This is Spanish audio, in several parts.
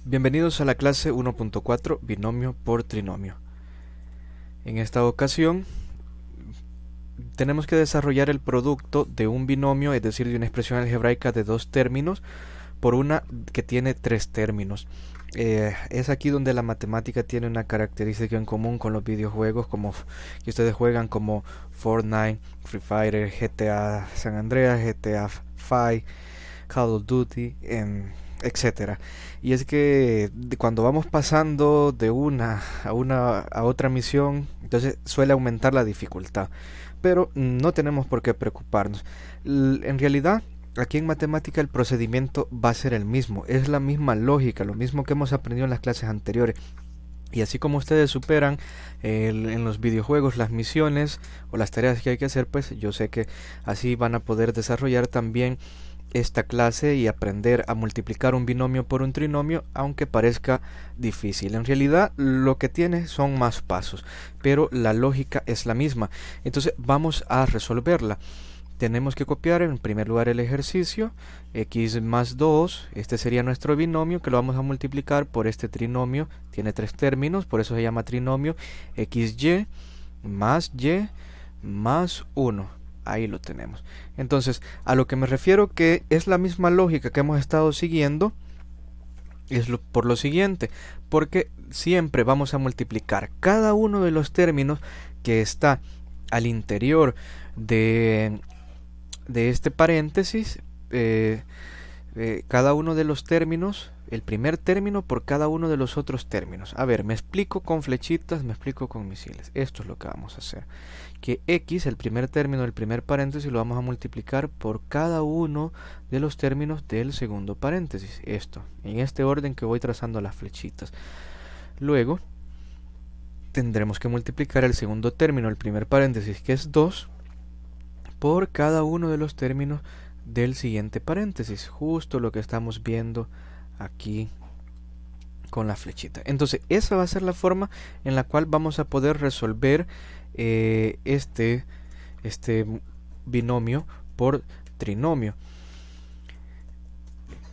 Bienvenidos a la clase 1.4 binomio por trinomio. En esta ocasión tenemos que desarrollar el producto de un binomio, es decir, de una expresión algebraica de dos términos por una que tiene tres términos. Es aquí donde la matemática tiene una característica en común con los videojuegos como que ustedes juegan, como Fortnite, Free Fire, GTA San Andreas, GTA 5, Call of Duty, etcétera. Y es que cuando vamos pasando de una a otra misión, entonces suele aumentar la dificultad, pero no tenemos por qué preocuparnos. En realidad, aquí en matemática el procedimiento va a ser el mismo, es la misma lógica, lo mismo que hemos aprendido en las clases anteriores. Y así como ustedes superan en los videojuegos las misiones o las tareas que hay que hacer, pues yo sé que así van a poder desarrollar también esta clase y aprender a multiplicar un binomio por un trinomio, aunque parezca difícil. En realidad lo que tiene son más pasos, pero la lógica es la misma. Entonces vamos a resolverla. Tenemos que copiar en primer lugar el ejercicio, x más 2, este sería nuestro binomio, que lo vamos a multiplicar por este trinomio, tiene tres términos, por eso se llama trinomio, xy más 1. Ahí lo tenemos. Entonces, a lo que me refiero que es la misma lógica que hemos estado siguiendo, es por lo siguiente, porque siempre vamos a multiplicar cada uno de los términos que está al interior de este paréntesis, cada uno de los términos, el primer término por cada uno de los otros términos. A ver, me explico con flechitas, me explico con misiles. Esto es lo que vamos a hacer. Que x, el primer término del primer paréntesis, lo vamos a multiplicar por cada uno de los términos del segundo paréntesis. Esto, en este orden que voy trazando las flechitas. Luego, tendremos que multiplicar el segundo término, el primer paréntesis, que es 2, por cada uno de los términos del siguiente paréntesis, justo lo que estamos viendo aquí con la flechita. Entonces esa va a ser la forma en la cual vamos a poder resolver este binomio por trinomio.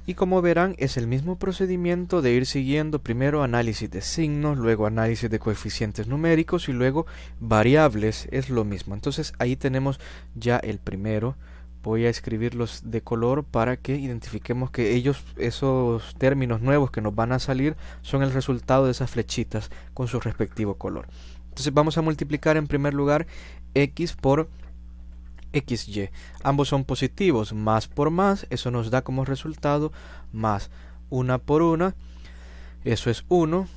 Y como verán, es el mismo procedimiento de ir siguiendo primero análisis de signos, luego análisis de coeficientes numéricos y luego variables, es lo mismo. Entonces ahí tenemos ya el primero. Voy a escribirlos de color para que identifiquemos que esos términos nuevos que nos van a salir son el resultado de esas flechitas con su respectivo color. Entonces vamos a multiplicar en primer lugar x por xy. Ambos son positivos, más por más, eso nos da como resultado más 1 por 1, eso es 1.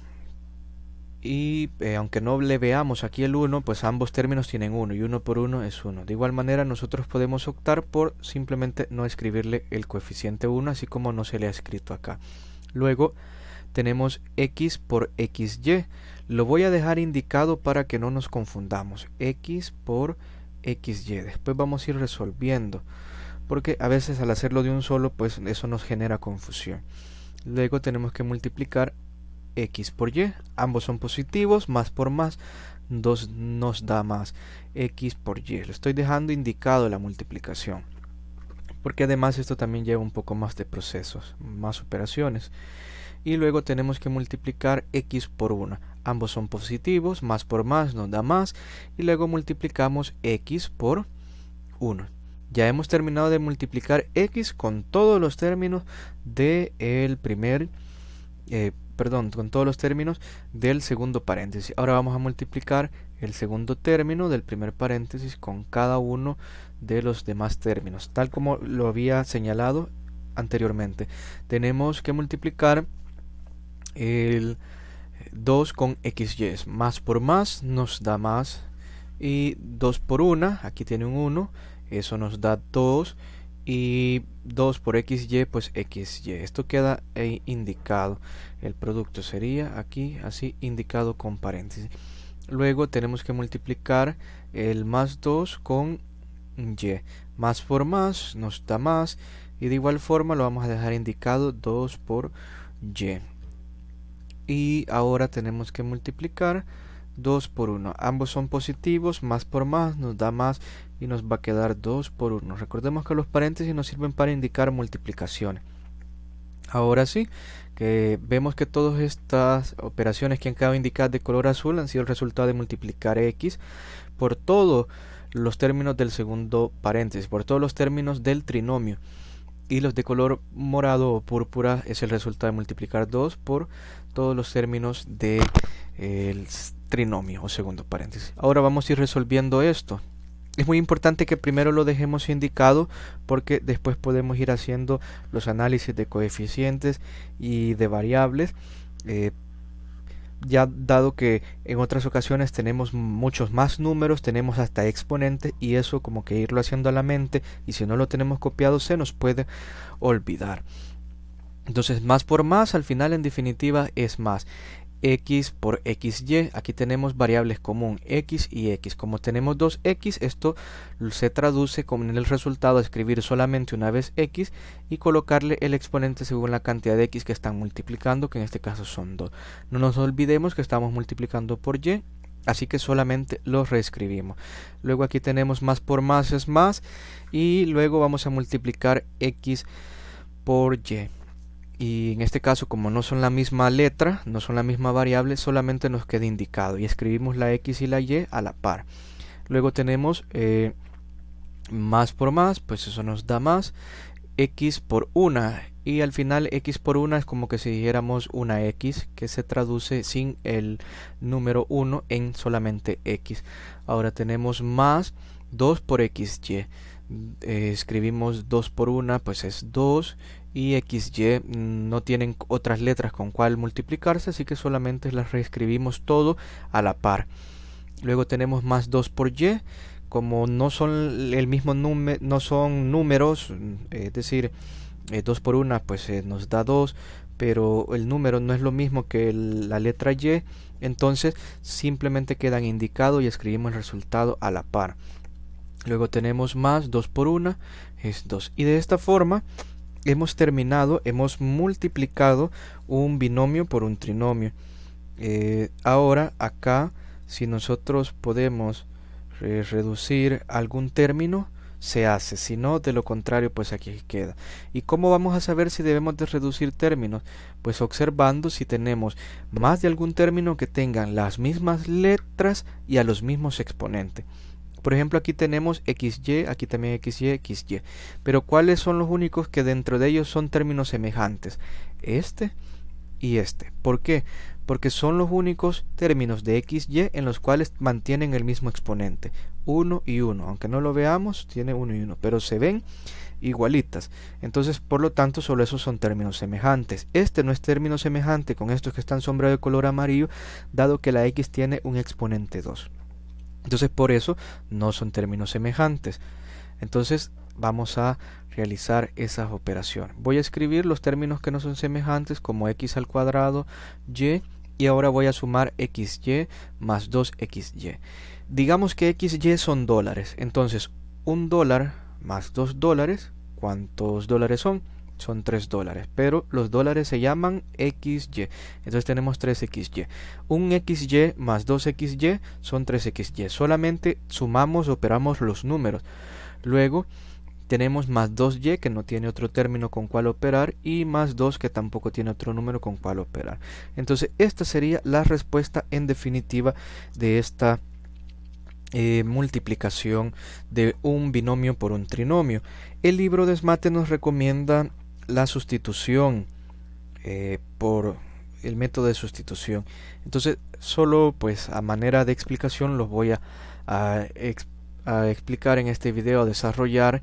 Y aunque no le veamos aquí el 1, pues ambos términos tienen 1 y 1 por 1 es 1. De igual manera nosotros podemos optar por simplemente no escribirle el coeficiente 1, así como no se le ha escrito acá. Luego tenemos x por xy. Lo voy a dejar indicado para que no nos confundamos. X por xy. Después vamos a ir resolviendo, porque a veces al hacerlo de un solo, pues eso nos genera confusión. Luego tenemos que multiplicar x por y, ambos son positivos, más por más 2 nos da más x por y. Lo estoy dejando indicado la multiplicación, porque además esto también lleva un poco más de procesos, más operaciones. Y luego tenemos que multiplicar x por 1, ambos son positivos, más por más nos da más, y luego multiplicamos x por 1. Ya hemos terminado de multiplicar x con todos los términos del con todos los términos del segundo paréntesis. Ahora vamos a multiplicar el segundo término del primer paréntesis con cada uno de los demás términos, tal como lo había señalado anteriormente. Tenemos que multiplicar el 2 con xy, más por más nos da más, y 2 por 1, aquí tiene un 1, eso nos da 2, y 2 por xy, pues xy. Esto queda indicado. El producto sería aquí así indicado con paréntesis. Luego tenemos que multiplicar el más 2 con y. Más por más nos da más, y de igual forma lo vamos a dejar indicado 2 por y. Y ahora tenemos que multiplicar 2 por 1. Ambos son positivos, más por más nos da más y nos va a quedar 2 por 1. Recordemos que los paréntesis nos sirven para indicar multiplicaciones. Ahora sí, que vemos que todas estas operaciones que han quedado indicadas de color azul han sido el resultado de multiplicar x por todos los términos del segundo paréntesis, por todos los términos del trinomio. Y los de color morado o púrpura es el resultado de multiplicar 2 por todos los términos del trinomio o segundo paréntesis. Ahora vamos a ir resolviendo esto. Es muy importante que primero lo dejemos indicado porque después podemos ir haciendo los análisis de coeficientes y de variables, ya dado que en otras ocasiones tenemos muchos más números, tenemos hasta exponentes, y eso como que irlo haciendo a la mente, y si no lo tenemos copiado se nos puede olvidar. Entonces más por más al final en definitiva es más. X por xy, aquí tenemos variables común x y x. Como tenemos dos x, esto se traduce como en el resultado a escribir solamente una vez x y colocarle el exponente según la cantidad de x que están multiplicando, que en este caso son 2. No nos olvidemos que estamos multiplicando por y, así que solamente lo reescribimos. Luego aquí tenemos más por más es más, y luego vamos a multiplicar x por y. Y en este caso, como no son la misma letra, no son la misma variable, solamente nos queda indicado y escribimos la x y la y a la par. Luego tenemos más por más, pues eso nos da más, x por una, y al final x por una es como que si dijéramos una x, que se traduce sin el número 1 en solamente x. Ahora tenemos más 2 por xy. Escribimos 2 por una, pues es 2, y xy no tienen otras letras con cual multiplicarse, así que solamente las reescribimos todo a la par. Luego tenemos más 2 por y, como no son el mismo número, no son números, es decir, 2 por una pues nos da 2, pero el número no es lo mismo que la letra y, entonces simplemente quedan indicados y escribimos el resultado a la par. Luego tenemos más 2 por 1 es 2. Y de esta forma hemos terminado, hemos multiplicado un binomio por un trinomio. Ahora acá, si nosotros podemos reducir algún término, se hace. Si no, de lo contrario, pues aquí queda. ¿Y cómo vamos a saber si debemos de reducir términos? Pues observando si tenemos más de algún término que tengan las mismas letras y a los mismos exponentes. Por ejemplo, aquí tenemos xy, aquí también xy, xy. Pero ¿cuáles son los únicos que dentro de ellos son términos semejantes? Este y este. ¿Por qué? Porque son los únicos términos de xy en los cuales mantienen el mismo exponente. 1 y 1. Aunque no lo veamos, tiene 1 y 1. Pero se ven igualitas. Entonces, por lo tanto, solo esos son términos semejantes. Este no es término semejante con estos que están sombreados de color amarillo, dado que la x tiene un exponente 2. Entonces por eso no son términos semejantes. Entonces vamos a realizar esas operaciones. Voy a escribir los términos que no son semejantes como x al cuadrado, y ahora voy a sumar xy más 2xy. Digamos que xy son dólares. Entonces $1 más $2, ¿cuántos dólares son? Son $3, pero los dólares se llaman XY, entonces tenemos 3XY. Un XY más 2XY son 3XY, solamente sumamos, operamos los números. Luego tenemos más 2Y, que no tiene otro término con cual operar, y más 2, que tampoco tiene otro número con cual operar. Entonces esta sería la respuesta en definitiva de esta multiplicación de un binomio por un trinomio. El libro de Esmate nos recomienda la sustitución por el método de sustitución. Entonces solo pues a manera de explicación los voy a explicar en este video, a desarrollar.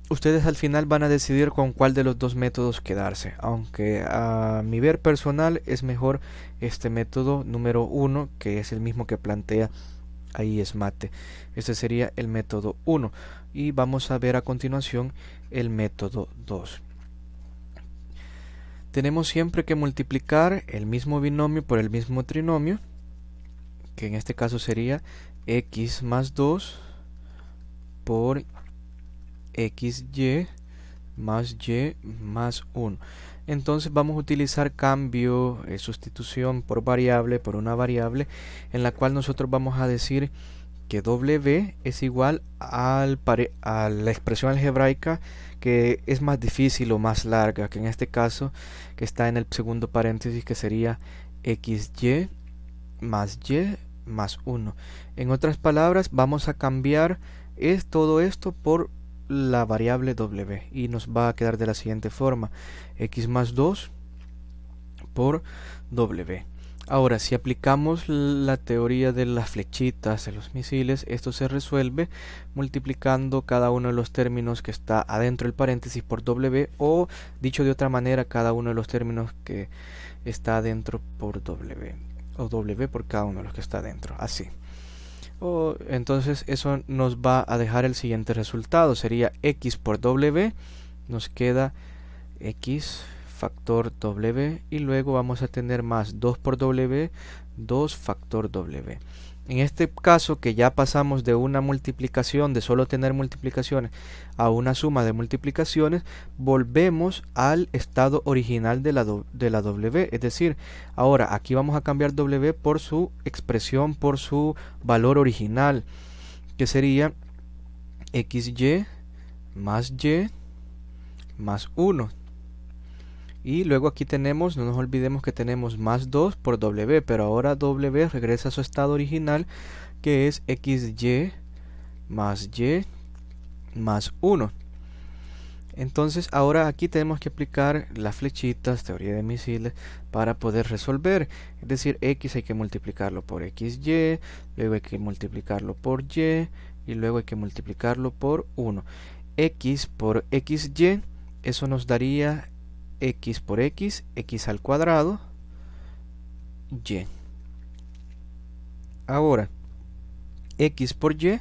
Ustedes al final van a decidir con cuál de los dos métodos quedarse, aunque a mi ver personal es mejor este método número 1, que es el mismo que plantea ahí Esmate. Este sería el método 1 y vamos a ver a continuación el método 2. Tenemos siempre que multiplicar el mismo binomio por el mismo trinomio, que en este caso sería x más 2 por xy más y más 1. Entonces vamos a utilizar cambio, sustitución por variable, por una variable, en la cual nosotros vamos a decir que W es igual a la expresión algebraica que es más difícil o más larga, que en este caso que está en el segundo paréntesis, que sería XY más Y más 1. En otras palabras, vamos a cambiar todo esto por la variable W y nos va a quedar de la siguiente forma: X más 2 por W. Ahora, si aplicamos la teoría de las flechitas de los misiles, esto se resuelve multiplicando cada uno de los términos que está adentro del paréntesis por W, o dicho de otra manera, cada uno de los términos que está adentro por W, o W por cada uno de los que está adentro, así. Entonces eso nos va a dejar el siguiente resultado: sería X por W, nos queda X factor W, y luego vamos a tener más 2 por W, 2 factor W. En este caso, que ya pasamos de una multiplicación, de solo tener multiplicaciones, a una suma de multiplicaciones, volvemos al estado original de la W. Es decir, ahora aquí vamos a cambiar W por su expresión, por su valor original, que sería XY más Y más 1. Y luego aquí tenemos, no nos olvidemos que tenemos más 2 por W, pero ahora W regresa a su estado original, que es XY más Y más 1. Entonces ahora aquí tenemos que aplicar las flechitas, teoría de misiles, para poder resolver. Es decir, X hay que multiplicarlo por XY, luego hay que multiplicarlo por Y, y luego hay que multiplicarlo por 1. X por XY, eso nos daría X por X, X al cuadrado, Y. Ahora, X por Y,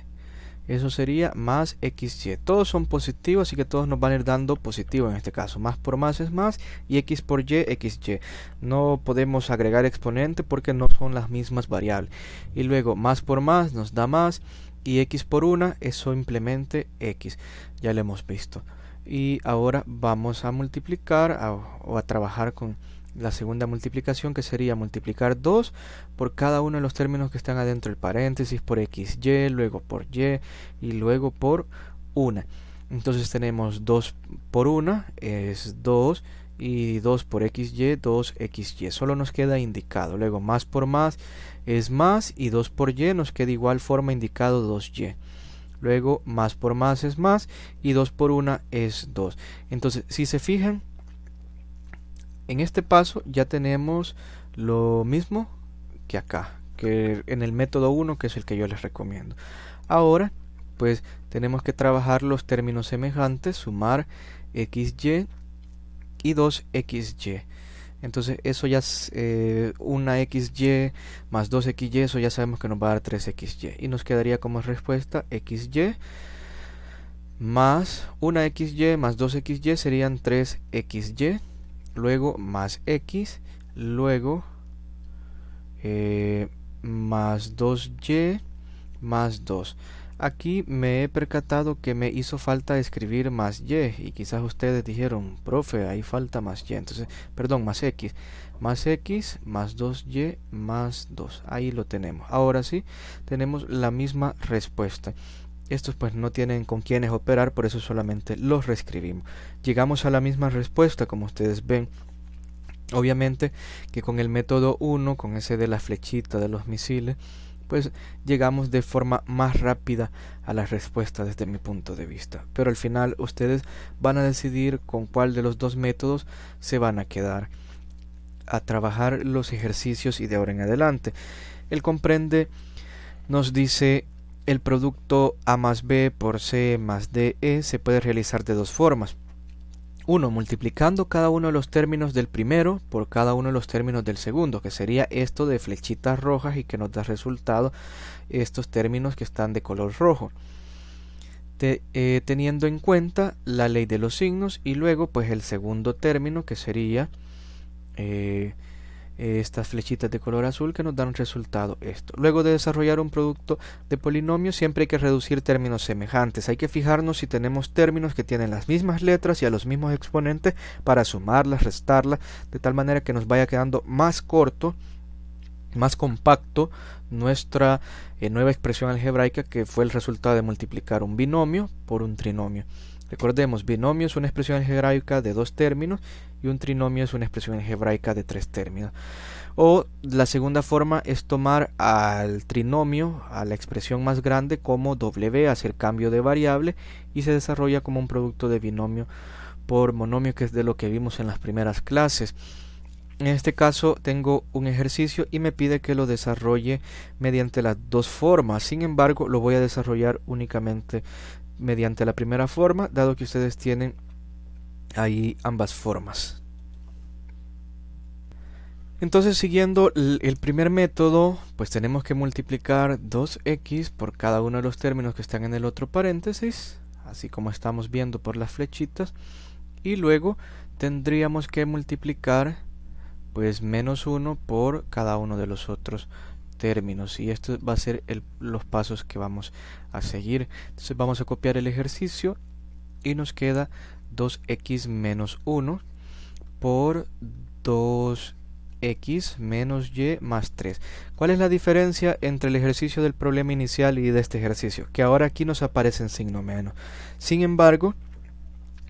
eso sería más XY. Todos son positivos, así que todos nos van a ir dando positivo en este caso. Más por más es más, y X por Y, XY. No podemos agregar exponente porque no son las mismas variables. Y luego, más por más nos da más, y X por 1 es simplemente X. Ya lo hemos visto. Y ahora vamos a multiplicar o a trabajar con la segunda multiplicación, que sería multiplicar 2 por cada uno de los términos que están adentro del paréntesis, por XY, luego por Y y luego por 1. Entonces tenemos 2 por 1 es 2, y 2 por XY, 2XY. Solo nos queda indicado. Luego más por más es más, y 2 por Y nos queda igual forma indicado 2Y. Luego más por más es más, y 2 por 1 es 2. Entonces, si se fijan, en este paso ya tenemos lo mismo que acá, que en el método 1, que es el que yo les recomiendo. Ahora, pues tenemos que trabajar los términos semejantes, sumar XY y 2XY. Entonces eso ya es una XY más 2XY, eso ya sabemos que nos va a dar 3XY. Y nos quedaría como respuesta XY más una XY más 2XY serían 3XY. Luego más X, luego más 2Y más 2. Aquí me he percatado que me hizo falta escribir más Y, y quizás ustedes dijeron, profe, ahí falta más Y. Entonces, perdón, más X más 2Y más 2. Ahí lo tenemos. Ahora sí, tenemos la misma respuesta. Estos pues no tienen con quiénes operar, por eso solamente los reescribimos. Llegamos a la misma respuesta, como ustedes ven. Obviamente que con el método 1, con ese de la flechita de los misiles, pues llegamos de forma más rápida a la respuesta desde mi punto de vista. Pero al final ustedes van a decidir con cuál de los dos métodos se van a quedar a trabajar los ejercicios y de ahora en adelante. El comprende nos dice: el producto A más B por C más DE se puede realizar de dos formas. 1. Multiplicando cada uno de los términos del primero por cada uno de los términos del segundo, que sería esto de flechitas rojas y que nos da resultado estos términos que están de color rojo. Teniendo en cuenta la ley de los signos, y luego pues el segundo término, que sería estas flechitas de color azul, que nos dan resultado esto. Luego de desarrollar un producto de polinomios, siempre hay que reducir términos semejantes. Hay que fijarnos si tenemos términos que tienen las mismas letras y a los mismos exponentes para sumarlas, restarlas, de tal manera que nos vaya quedando más corto más compacto nuestra nueva expresión algebraica, que fue el resultado de multiplicar un binomio por un trinomio. Recordemos, binomio es una expresión algebraica de 2 términos y un trinomio es una expresión algebraica de 3 términos. O la segunda forma es tomar al trinomio, a la expresión más grande, como w, hacer cambio de variable, y se desarrolla como un producto de binomio por monomio, que es de lo que vimos en las primeras clases. En este caso tengo un ejercicio y me pide que lo desarrolle mediante las dos formas. Sin embargo, lo voy a desarrollar únicamente mediante la primera forma, dado que ustedes tienen ahí ambas formas. Entonces, siguiendo el primer método, pues tenemos que multiplicar 2x por cada uno de los términos que están en el otro paréntesis, así como estamos viendo por las flechitas, y luego tendríamos que multiplicar pues menos 1 por cada uno de los otros términos, y esto va a ser los pasos que vamos a seguir. Entonces vamos a copiar el ejercicio y nos queda 2x menos 1 por 2x menos y más 3. ¿Cuál es la diferencia entre el ejercicio del problema inicial y de este ejercicio? Que ahora aquí nos aparece en signo menos. Sin embargo,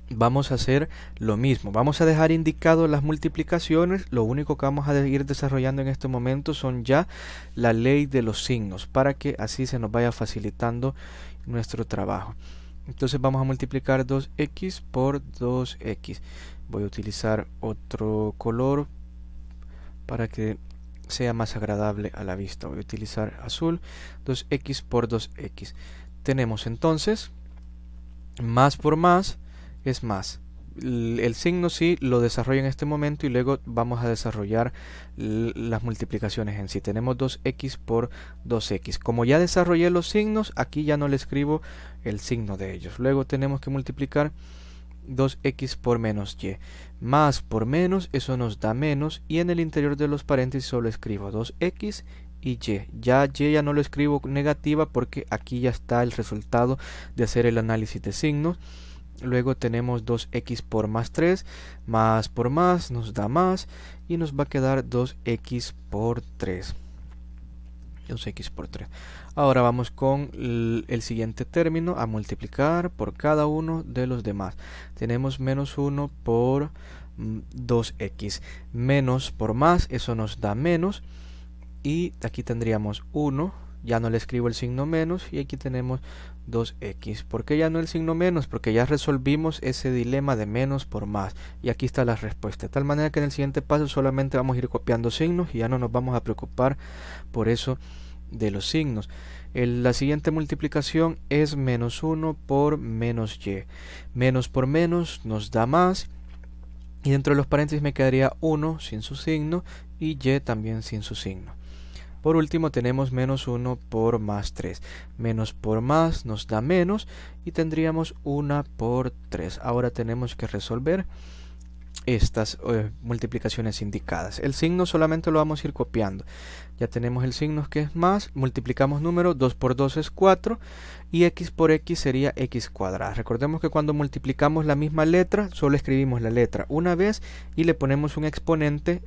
vamos a hacer lo mismo. Vamos a dejar indicado las multiplicaciones. Lo único que vamos a ir desarrollando en este momento son ya la ley de los signos, para que así se nos vaya facilitando nuestro trabajo. Entonces vamos a multiplicar 2x por 2x. Voy a utilizar otro color para que sea más agradable a la vista. Voy a utilizar azul. 2x por 2x. Tenemos entonces más por más es más. El signo sí lo desarrollo en este momento y luego vamos a desarrollar las multiplicaciones en sí. Tenemos 2x por 2x. Como ya desarrollé los signos, aquí ya no le escribo el signo de ellos. Luego tenemos que multiplicar 2x por menos y. Más por menos, eso nos da menos, y en el interior de los paréntesis solo escribo 2x y y. Ya no lo escribo negativa porque aquí ya está el resultado de hacer el análisis de signos. Luego tenemos 2x por más 3, más por más nos da más, y nos va a quedar 2x por 3. 2x por 3. Ahora vamos con el siguiente término, a multiplicar por cada uno de los demás. Tenemos menos 1 por 2x. Menos por más, eso nos da menos. Y aquí tendríamos 1, ya no le escribo el signo menos, y aquí tenemos 2x. ¿Por qué ya no el signo menos? Porque ya resolvimos ese dilema de menos por más, y aquí está la respuesta. De tal manera que en el siguiente paso solamente vamos a ir copiando signos y ya no nos vamos a preocupar por eso de los signos. La siguiente multiplicación es menos 1 por menos y. Menos por menos nos da más, y dentro de los paréntesis me quedaría 1 sin su signo y y también sin su signo. Por último tenemos menos 1 por más 3. Menos por más nos da menos y tendríamos 1 por 3. Ahora tenemos que resolver estas multiplicaciones indicadas. El signo solamente lo vamos a ir copiando. Ya tenemos el signo que es más, multiplicamos número, 2 por 2 es 4 y x por x sería x cuadrada. Recordemos que cuando multiplicamos la misma letra, solo escribimos la letra una vez y le ponemos un exponente,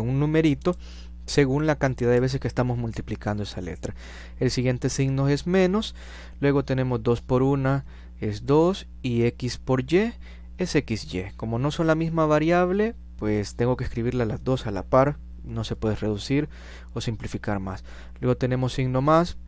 un numerito, según la cantidad de veces que estamos multiplicando esa letra. El siguiente signo es menos, luego tenemos 2 por 1 es 2 y x por y es xy. Como no son la misma variable, pues tengo que escribirlas las dos a la par, no se puede reducir o simplificar más. Luego tenemos signo más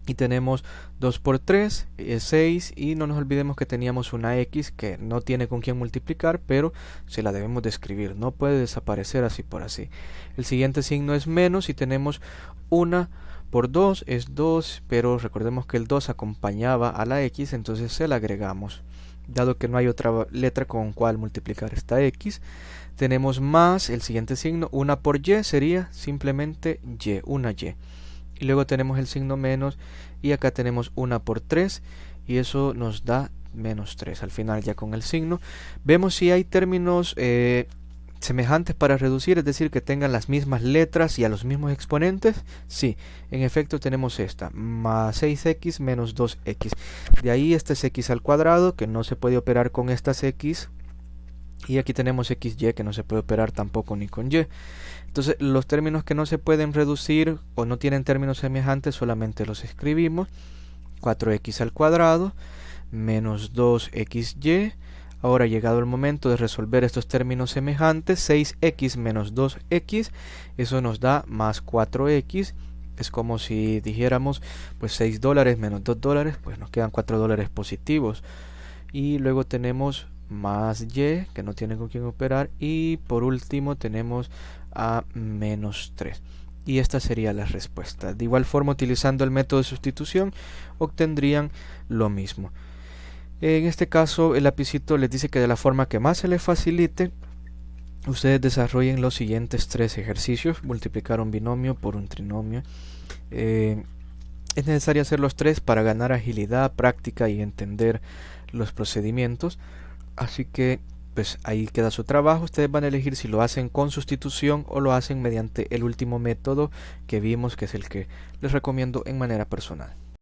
y tenemos 2 por 3 es 6, y no nos olvidemos que teníamos una x que no tiene con quién multiplicar, pero se la debemos de escribir, no puede desaparecer así por así. El siguiente signo es menos y tenemos 1 por 2 es 2, pero recordemos que el 2 acompañaba a la x, entonces se la agregamos. Dado que no hay otra letra con cual multiplicar esta x, tenemos más el siguiente signo, 1 por y sería simplemente y, una y. Y luego tenemos el signo menos y acá tenemos 1 por 3 y eso nos da menos 3. Al final ya con el signo vemos si hay términos semejantes para reducir, es decir, que tengan las mismas letras y a los mismos exponentes. Sí, en efecto tenemos esta, más 6x menos 2x. De ahí este es x al cuadrado, que no se puede operar con estas x Y aquí tenemos XY que no se puede operar tampoco ni con Y. Entonces los términos que no se pueden reducir o no tienen términos semejantes solamente los escribimos. 4x al cuadrado menos 2xy. Ahora, llegado el momento de resolver estos términos semejantes, 6x menos 2x, eso nos da más 4x. Es como si dijéramos, pues $6 menos $2, pues nos quedan $4 positivos. Y luego tenemos más y, que no tiene con quién operar. Y por último tenemos a menos 3. Y esta sería la respuesta. De igual forma, utilizando el método de sustitución, obtendrían lo mismo. En este caso, el lapicito les dice que de la forma que más se les facilite, ustedes desarrollen los siguientes 3 ejercicios. Multiplicar un binomio por un trinomio. Es necesario hacer los 3 para ganar agilidad, práctica y entender los procedimientos. Así que pues ahí queda su trabajo. Ustedes van a elegir si lo hacen con sustitución o lo hacen mediante el último método que vimos, que es el que les recomiendo en manera personal.